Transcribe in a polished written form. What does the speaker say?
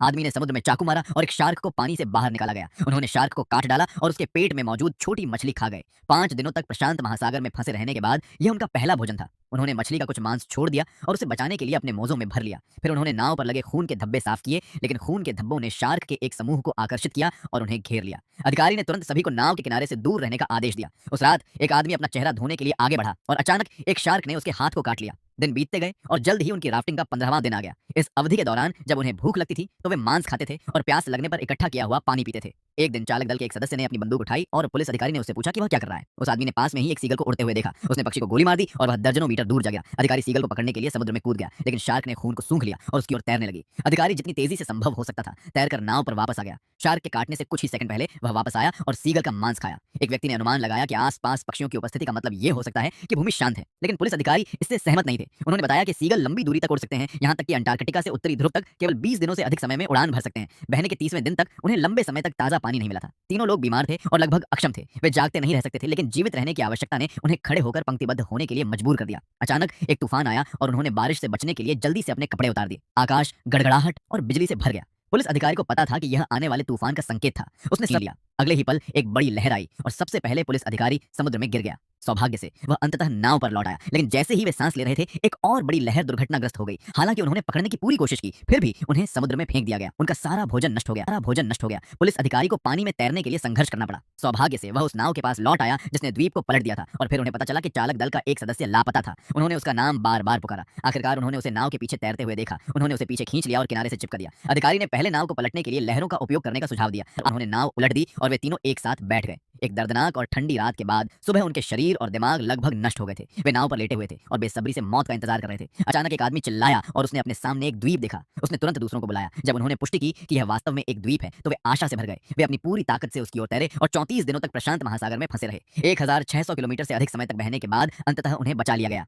आदमी ने समुद्र में चाकू मारा और एक शार्क को पानी से बाहर निकाला गया। उन्होंने शार्क को काट डाला और उसके पेट में मौजूद छोटी मछली खा गए। 5 दिनों तक प्रशांत महासागर में फंसे रहने के बाद यह उनका पहला भोजन था। उन्होंने मछली का कुछ मांस छोड़ दिया और उसे बचाने के लिए अपने मोजों में भर लिया। फिर उन्होंने नाव पर लगे खून के धब्बे साफ किए, लेकिन खून के धब्बों ने शार्क के एक समूह को आकर्षित किया और उन्हें घेर लिया। अधिकारी ने तुरंत सभी को नाव के किनारे से दूर रहने का आदेश दिया। उस रात एक आदमी अपना चेहरा धोने के लिए आगे बढ़ा और अचानक एक शार्क ने उसके हाथ को काट लिया। दिन बीतते गए और जल्द ही उनकी राफ्टिंग का 15वां दिन आ गया। इस अवधि के दौरान जब उन्हें भूख लगती थी तो वे मांस खाते थे और प्यास लगने पर इकट्ठा किया हुआ पानी पीते थे। एक दिन चालक दल के एक सदस्य ने अपनी बंदूक उठाई और पुलिस अधिकारी ने उससे पूछा कि वह क्या कर रहा है। उस आदमी ने पास में ही एक सीगल को उड़ते हुए देखा। उसने पक्षी को गोली मार दी और वह दर्जनों मीटर दूर जा गया। अधिकारी सीगल को पकड़ने के लिए समुद्र में कूद गया, लेकिन शार्क ने खून को सूंघ लिया और उसकी ओर तैरने लगी। अधिकारी जितनी तेजी से संभव हो सकता था तैरकर नाव पर वापस आ गया। शार्क के काटने से कुछ ही सेकंड पहले वह वापस आया और सीगल का मांस खाया। एक व्यक्ति ने अनुमान लगाया कि आसपास पक्षियों की उपस्थिति का मतलब ये हो सकता है कि भूमि शांत है, लेकिन पुलिस अधिकारी इससे सहमत नहीं थे। उन्होंने बताया कि सीगल लंबी दूरी तक उड़ सकते हैं, यहाँ तक कि अंटार्कटिका से उत्तरी ध्रुव तक केवल 20 दिनों से अधिक समय में उड़ान भर सकते हैं। बहने के 30वें दिन तक उन्हें लंबे समय तक ताजा पानी नहीं मिला था। तीनों लोग बीमार थे और लगभग अक्षम थे। वे जागते नहीं रह सकते थे, लेकिन जीवित रहने की आवश्यकता ने उन्हें खड़े होकर पंक्तिबद्ध होने के लिए मजबूर कर दिया। अचानक एक तूफान आया और उन्होंने बारिश से बचने के लिए जल्दी से अपने कपड़े उतार दिए। आकाश गड़गड़ाहट और बिजली से भर गया। पुलिस अधिकारी को पता था कि यह आने वाले तूफान का संकेत था। उसने समझ लिया। अगले ही पल एक बड़ी लहर आई और सबसे पहले पुलिस अधिकारी समुद्र में गिर गया। सौभाग्य से वह अंततः नाव पर लौट आया, लेकिन जैसे ही वे सांस ले रहे थे एक और बड़ी लहर दुर्घटनाग्रस्त हो गई। हालांकि उन्होंने पकड़ने की पूरी कोशिश की, फिर भी उन्हें समुद्र में फेंक दिया गया। उनका सारा भोजन नष्ट हो गया। पुलिस अधिकारी को पानी में तैरने के लिए संघर्ष करना पड़ा। सौभाग्य से वह उस नाव के पास लौट आया जिसने द्वीप को पलट दिया था और फिर उन्हें पता चला कि चालक दल का एक सदस्य लापता था। उन्होंने उसका नाम बार बार पुकारा। आखिरकार उन्होंने उसे नाव के पीछे तैरते हुए देखा। उन्होंने उसे पीछे खींच लिया और किनारे से चिपका दिया। अधिकारी ने पहले नाव को पलटने के लिए लहरों का उपयोग करने का सुझाव दिया। उन्होंने नाव उलट दी और वे तीनों एक साथ बैठ गए। एक दर्दनाक और ठंडी रात के बाद सुबह उनके शरीर और दिमाग लगभग नष्ट हो गए थे। वे नाव पर लेटे हुए थे और बेसब्री से मौत का इंतजार कर रहे थे। अचानक एक आदमी चिल्लाया और उसने अपने सामने एक द्वीप देखा। उसने तुरंत दूसरों को बुलाया। जब उन्होंने पुष्टि की कि यह वास्तव में एक द्वीप है तो वे आशा से भर गए। वे अपनी पूरी ताकत से उसकी ओर तैरे और 34 दिनों तक प्रशांत महासागर में फंसे रहे। 1600 किलोमीटर से अधिक समय तक बहने के बाद अंततः उन्हें बचा लिया गया।